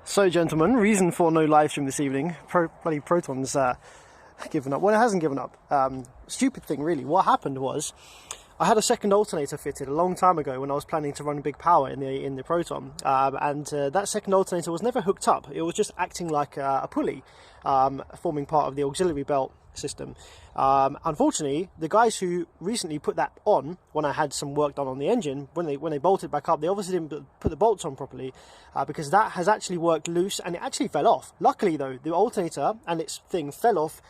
So, gentlemen, reason for no live stream this evening. Bloody Proton's given up. Well, it hasn't given up. Stupid thing, really. What happened was, I had a second alternator fitted a long time ago when I was planning to run big power in the Proton, and that second alternator was never hooked up. It was just acting like a pulley, forming part of the auxiliary belt system. Unfortunately, the guys who recently put that on, when I had some work done on the engine, when they bolted back up, they obviously didn't put the bolts on properly, because that has actually worked loose and it actually fell off. Luckily though, the alternator and its thing fell off.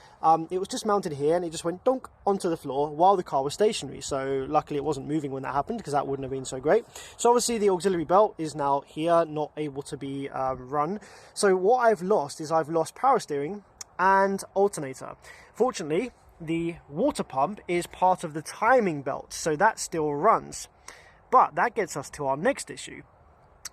It was just mounted here and it just went donk onto the floor while the car was stationary. So luckily it wasn't moving when that happened, because that wouldn't have been so great. So obviously the auxiliary belt is now here, not able to be run. So what I've lost is I've lost power steering and alternator. Fortunately, the water pump is part of the timing belt, so that still runs. But that gets us to our next issue.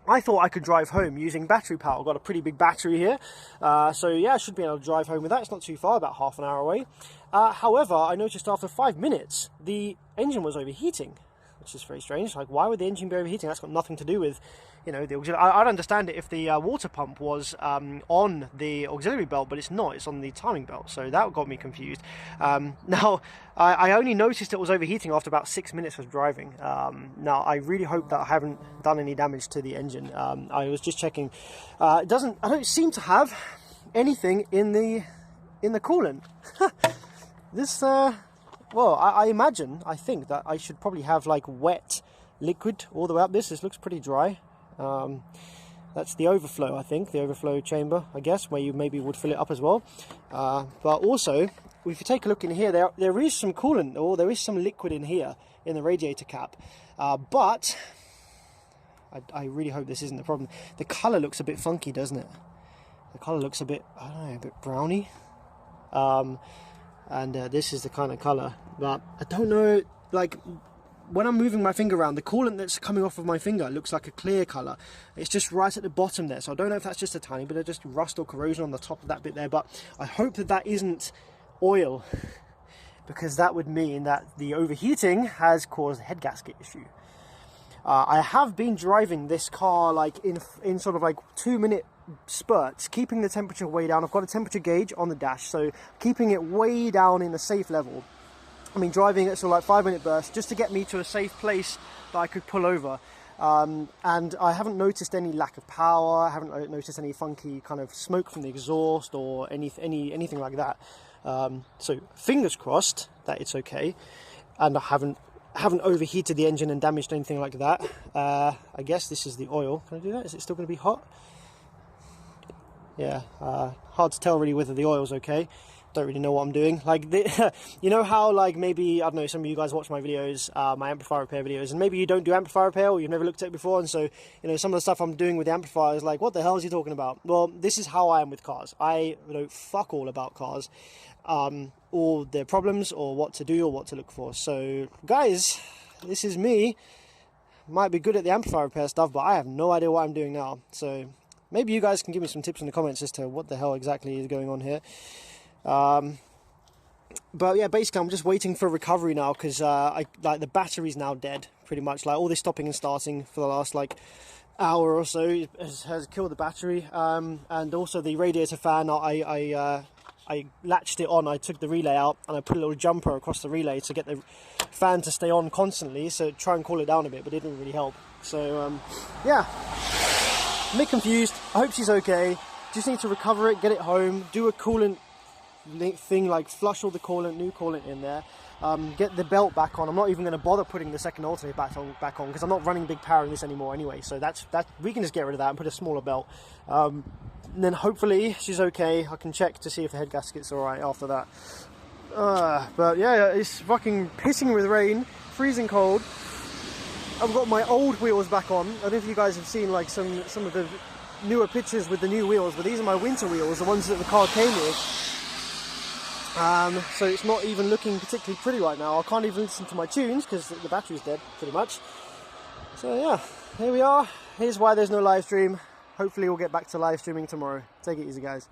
I thought I could drive home using battery power. I've got a pretty big battery here, so yeah, I should be able to drive home with that. It's not too far, about half an hour away. However, I noticed after 5 minutes the engine was overheating, which is very strange. Like, why would the engine be overheating? That's got nothing to do with, you know, the auxiliary. I'd understand it if the water pump was on the auxiliary belt, but it's not. It's on the timing belt, so that got me confused. Now, I only noticed it was overheating after about 6 minutes of driving. Now, I really hope that I haven't done any damage to the engine. I was just checking. I don't seem to have anything in the coolant. This. Well, I think that I should probably have like wet liquid all the way up. This looks pretty dry. That's the overflow, I think, the overflow chamber, I guess, where you maybe would fill it up as well. But also, if you take a look in here, there is some coolant, or there is some liquid in here in the radiator cap. But I really hope this isn't the problem. The colour looks a bit funky, doesn't it? The colour looks a bit, I don't know, a bit browny. And this is the kind of colour, but I don't know, like, when I'm moving my finger around, the coolant that's coming off of my finger looks like a clear colour. It's just right at the bottom there, so I don't know if that's just a tiny bit of just rust or corrosion on the top of that bit there, but I hope that that isn't oil, because that would mean that the overheating has caused a head gasket issue. I have been driving this car like in sort of like 2-minute spurts, keeping the temperature way down. I've got a temperature gauge on the dash, so keeping it way down in a safe level. I mean, driving at sort of like 5-minute bursts just to get me to a safe place that I could pull over. And I haven't noticed any lack of power. I haven't noticed any funky kind of smoke from the exhaust or anything like that. So fingers crossed that it's okay, and I haven't overheated the engine and damaged anything like that. I guess this is the oil. Can I do that? Is it still going to be hot? Yeah, hard to tell really whether the oil's okay. Don't really know what I'm doing. Like, you know how, like, maybe, I don't know, some of you guys watch my videos, my amplifier repair videos, and maybe you don't do amplifier repair, or you've never looked at it before, and so, you know, some of the stuff I'm doing with the amplifier is like, what the hell is he talking about? Well, this is how I am with cars. I know fuck all about cars, or their problems, or what to do, or what to look for. So, guys, this is me. Might be good at the amplifier repair stuff, but I have no idea what I'm doing now. So, maybe you guys can give me some tips in the comments as to what the hell exactly is going on here. But yeah, basically I'm just waiting for recovery now, because the battery's now dead, pretty much. Like, all this stopping and starting for the last like hour or so has killed the battery. And also the radiator fan, I latched it on. I took the relay out and I put a little jumper across the relay to get the fan to stay on constantly, so try and cool it down a bit, but it didn't really help. So yeah, I'm a bit confused. I hope she's okay. Just need to recover it, get it home, do a coolant thing, like flush all the coolant, new coolant in there, get the belt back on. I'm not even going to bother putting the second alternator back on because I'm not running big power in this anymore anyway, so that we can just get rid of that and put a smaller belt, and then hopefully she's okay. I can check to see if the head gasket's alright after that. But yeah, it's fucking pissing with rain, freezing cold. I've got my old wheels back on. I don't know if you guys have seen like some of the newer pictures with the new wheels, but these are my winter wheels, the ones that the car came with. So it's not even looking particularly pretty right now. I can't even listen to my tunes because the battery's dead, pretty much. So yeah, here we are. Here's why there's no live stream. Hopefully we'll get back to live streaming tomorrow. Take it easy, guys.